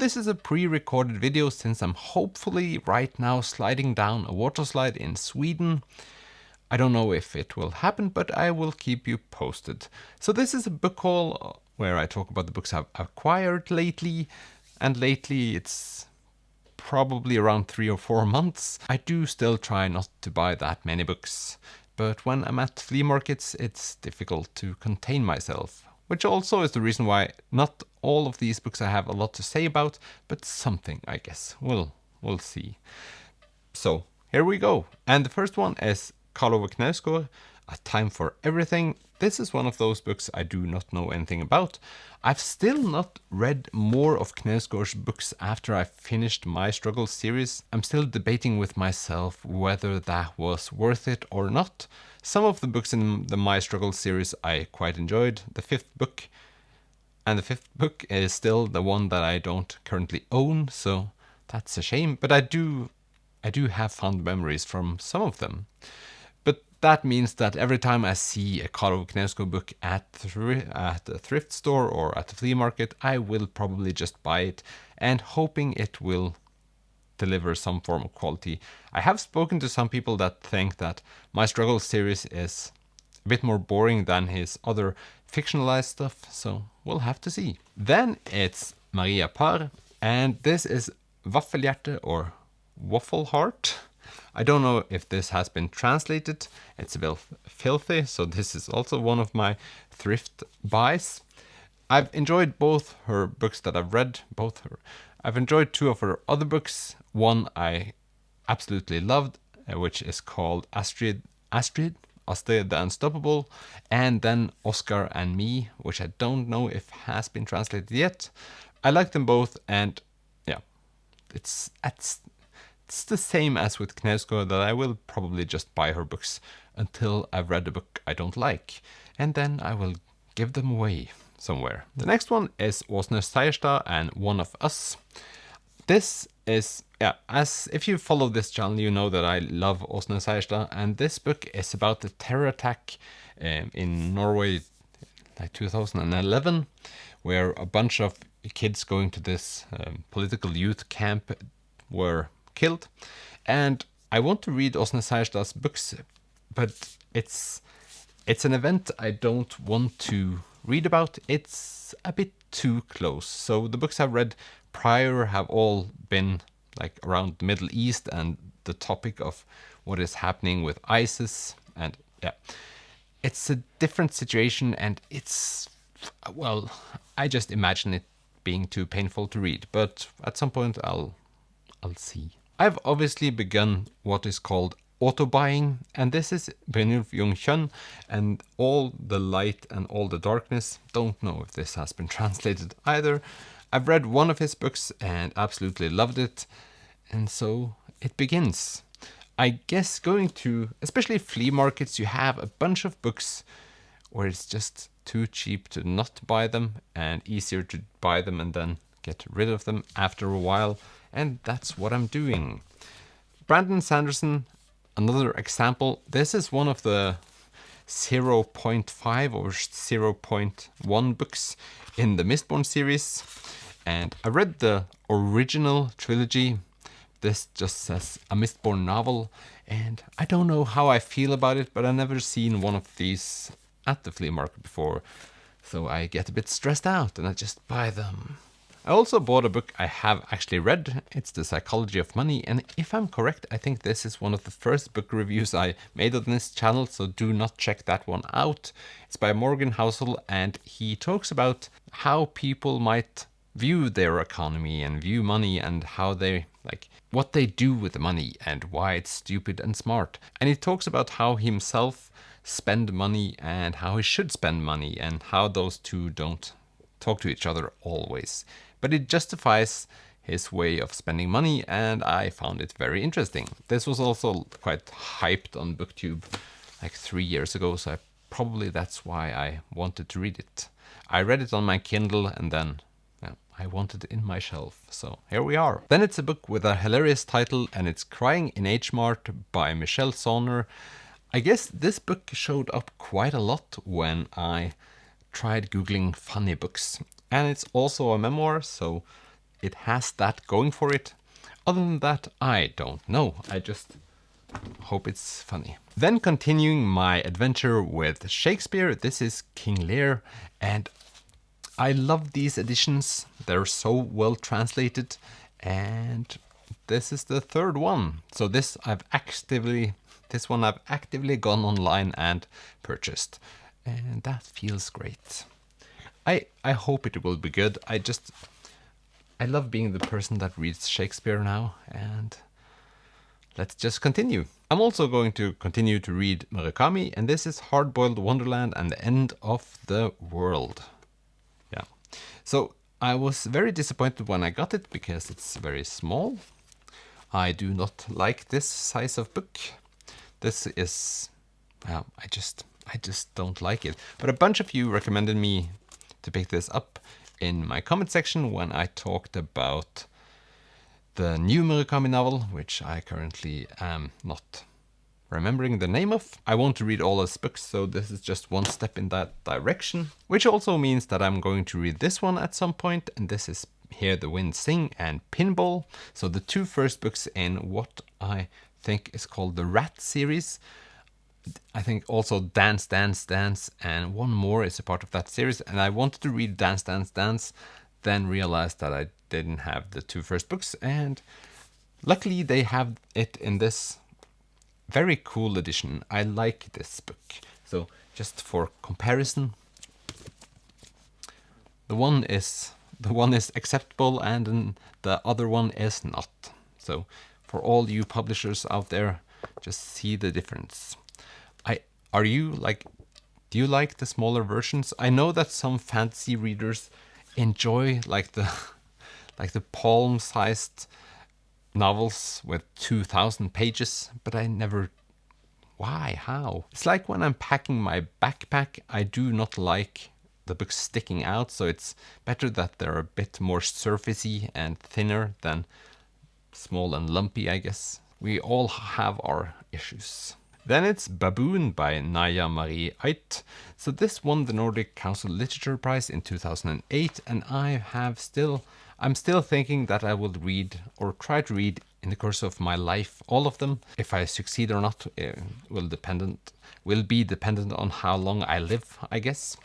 this is a pre-recorded video since I'm hopefully right now sliding down a water slide in Sweden. I don't know if it will happen, but I will keep you posted. So this is a book haul where I talk about the books I've acquired lately, and lately it's probably around 3 or 4 months. I do still try not to buy that many books, but when I'm at flea markets it's difficult to contain myself, which also is the reason why not all of these books I have a lot to say about, but something, I guess. We'll see. So here we go. And the first one is Karl Ove Knausgard, A Time for Everything. This is one of those books I do not know anything about. I've still not read more of Knausgard's books after I finished My Struggle series. I'm still debating with myself whether that was worth it or not. Some of the books in the My Struggle series I quite enjoyed. The fifth book is still the one that I don't currently own, so that's a shame. But I do have fond memories from some of them. But that means that every time I see a Karl Ove Knausgard book at a thrift store or at a flea market, I will probably just buy it and hoping it will deliver some form of quality. I have spoken to some people that think that My Struggle series is a bit more boring than his other fictionalized stuff, so we'll have to see. Then it's Maria Parr, and this is Waffelhjerte or Waffle Heart. I don't know if this has been translated. It's a bit filthy, so this is also one of my thrift buys. I've enjoyed both her books that I've read, I've enjoyed 2 of her other books. One I absolutely loved, which is called Astrid the Unstoppable, and then Oscar and Me, which I don't know if has been translated yet. I like them both, and yeah, it's the same as with Knausgard, that I will probably just buy her books until I've read a book I don't like, and then I will give them away somewhere. The next one is Åsne Seierstad and One of Us. This is, as if you follow this channel, you know that I love Åsne Seierstad, and this book is about the terror attack in Norway, like 2011, where a bunch of kids going to this political youth camp were killed. And I want to read Åsne Seierstad's books, but it's an event I don't want to read about. It's a bit too close. So the books I've read prior have all been like around the Middle East and the topic of what is happening with ISIS, and yeah, it's a different situation, and it's, well, I just imagine it being too painful to read, but at some point I'll see. I've obviously begun what is called auto-buying, and this is Brynjulf Jungkjønn and All the Light and All the Darkness. Don't know if this has been translated either. I've read one of his books and absolutely loved it, and so it begins. I guess going to, especially flea markets, you have a bunch of books where it's just too cheap to not buy them and easier to buy them and then get rid of them after a while, and that's what I'm doing. Brandon Sanderson, another example. This is one of the 0.5 or 0.1 books in the Mistborn series, and I read the original trilogy. This just says a Mistborn novel, and I don't know how I feel about it, but I've never seen one of these at the flea market before, so I get a bit stressed out and I just buy them. I also bought a book I have actually read. It's The Psychology of Money, and if I'm correct, I think this is one of the first book reviews I made on this channel, so do not check that one out. It's by Morgan Housel, and he talks about how people might view their economy and view money, and how they, like, what they do with the money and why it's stupid and smart. And he talks about how he himself spend money and how he should spend money, and how those two don't talk to each other always. But it justifies his way of spending money, and I found it very interesting. This was also quite hyped on BookTube like 3 years ago, so probably that's why I wanted to read it. I read it on my Kindle, and then I wanted it in my shelf, so here we are. Then it's a book with a hilarious title, and it's Crying in H Mart by Michelle Sonner. I guess this book showed up quite a lot when I tried googling funny books. And it's also a memoir, so it has that going for it. Other than that, I don't know. I just hope it's funny. Then continuing my adventure with Shakespeare, this is King Lear, and I love these editions. They're so well translated, and this is the third one. So this one I've actively gone online and purchased, and that feels great. I hope it will be good. I love being the person that reads Shakespeare now, and let's just continue. I'm also going to continue to read Murakami, and this is Hard-Boiled Wonderland and the End of the World. Yeah. So I was very disappointed when I got it because it's very small. I do not like this size of book. This is, well, I just don't like it. But a bunch of you recommended me to pick this up in my comment section when I talked about the new Murakami novel, which I currently am not remembering the name of. I want to read all his books, so this is just one step in that direction, which also means that I'm going to read this one at some point, and this is Hear the Wind Sing and Pinball. So the two first books in what I think is called the Rat series. I think also Dance, Dance, Dance, and one more is a part of that series. And I wanted to read Dance, Dance, Dance, then realized that I didn't have the two first books. And luckily they have it in this very cool edition. I like this book. So just for comparison, the one is acceptable and the other one is not. So for all you publishers out there, just see the difference. Do you like the smaller versions? I know that some fantasy readers enjoy like the palm-sized novels with 2,000 pages, but I never. Why? How? It's like when I'm packing my backpack, I do not like the books sticking out, so it's better that they're a bit more surfacey and thinner than small and lumpy, I guess. We all have our issues. Then it's Baboon by Naya Marie Ait. So this won the Nordic Council Literature Prize in 2008, and I'm still thinking that I will read or try to read in the course of my life all of them. If I succeed or not will be dependent on how long I live, I guess.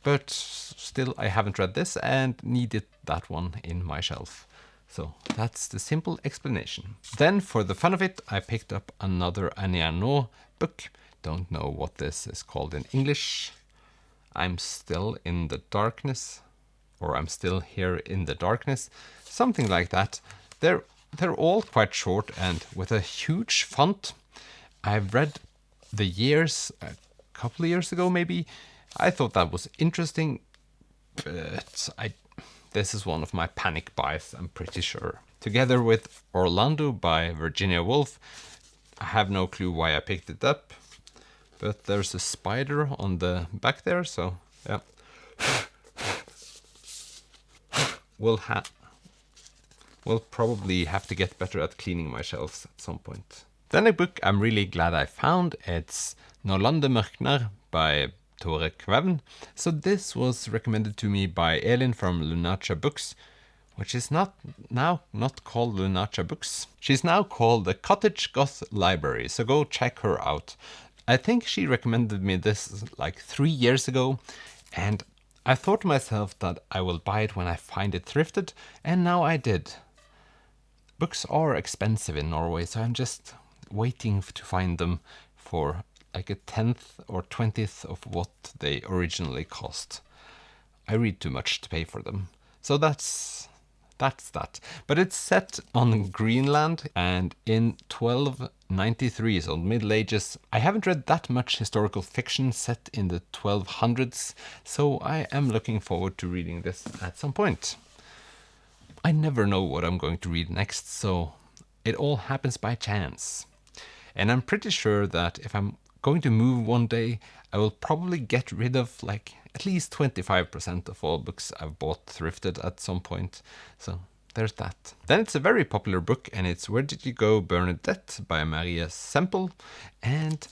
But still, I haven't read this and needed that one in my shelf. So that's the simple explanation. Then for the fun of it, I picked up another Aniano book. Don't know what this is called in English. I'm Still in the Darkness, or I'm Still Here in the Darkness. Something like that. They're all quite short and with a huge font. I've read The Years a couple of years ago maybe. I thought that was interesting, but this is one of my panic buys, I'm pretty sure. Together with Orlando by Virginia Woolf. I have no clue why I picked it up, but there's a spider on the back there, so yeah. We'll probably have to get better at cleaning my shelves at some point. Then a book I'm really glad I found. It's Norlande Mørkner by Tore Kveven. So this was recommended to me by Elin from Lunacha Books, which is not called Lunacha Books. She's now called the Cottage Goth Library, so go check her out. I think she recommended me this like 3 years ago, and I thought to myself that I will buy it when I find it thrifted, and now I did. Books are expensive in Norway, so I'm just waiting to find them for like a 10th or 20th of what they originally cost. I read too much to pay for them. So that's that. But it's set on Greenland and in 1293, so Middle Ages. I haven't read that much historical fiction set in the 1200s, so I am looking forward to reading this at some point. I never know what I'm going to read next, so it all happens by chance. And I'm pretty sure that if I'm going to move one day, I will probably get rid of like at least 25% of all books I've bought thrifted at some point. So there's that. Then it's a very popular book, and it's Where Did You Go, Bernadette by Maria Semple. And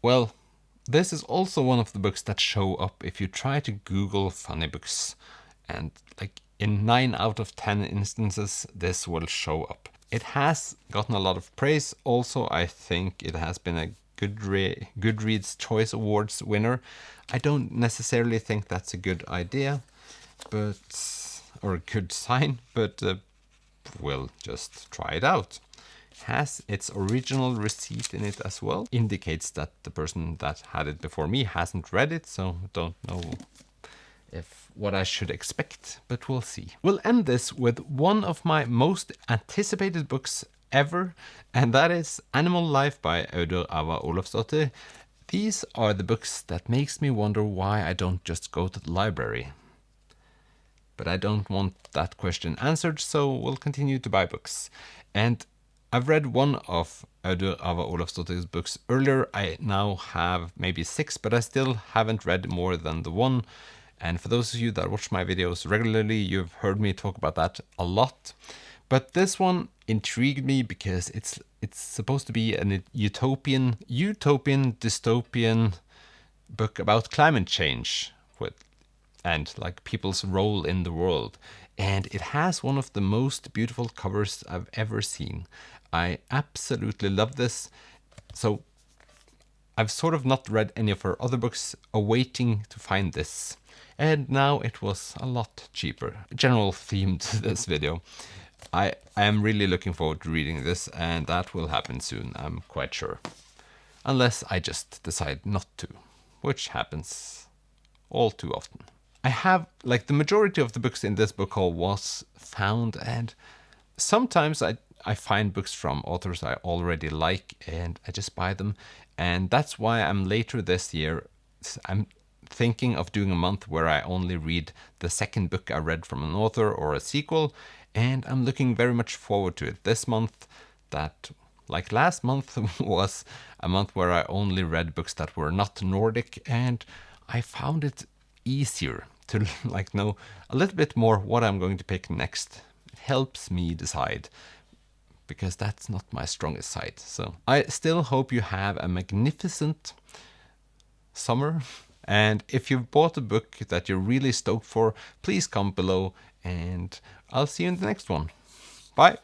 well, this is also one of the books that show up if you try to Google funny books. And like in 9 out of 10 instances, this will show up. It has gotten a lot of praise. Also, I think it has been a Goodreads Choice Awards winner. I don't necessarily think that's a good idea, or a good sign, but we'll just try it out. Has its original receipt in it as well. Indicates that the person that had it before me hasn't read it, so don't know if what I should expect, but we'll see. We'll end this with one of my most anticipated books ever, and that is Animal Life by Auður Ava Ólafsdóttir. These are the books that makes me wonder why I don't just go to the library. But I don't want that question answered, so we'll continue to buy books. And I've read one of Auður Ava Ólafsdóttir's books earlier. I now have maybe 6, but I still haven't read more than the one. And for those of you that watch my videos regularly, you've heard me talk about that a lot. But this one intrigued me because it's supposed to be a utopian dystopian book about climate change and like people's role in the world. And it has one of the most beautiful covers I've ever seen. I absolutely love this. So I've sort of not read any of her other books, awaiting to find this. And now it was a lot cheaper. General theme to this video. I am really looking forward to reading this, and that will happen soon, I'm quite sure. Unless I just decide not to, which happens all too often. I have, like, the majority of the books in this book haul was found, and sometimes I find books from authors I already like and I just buy them. And that's why I'm later this year, I'm thinking of doing a month where I only read the second book I read from an author or a sequel, and I'm looking very much forward to it. This month, that, like last month, was a month where I only read books that were not Nordic, and I found it easier to like know a little bit more what I'm going to pick next. It helps me decide, because that's not my strongest side. So I still hope you have a magnificent summer. And if you've bought a book that you're really stoked for, please comment below, and I'll see you in the next one. Bye.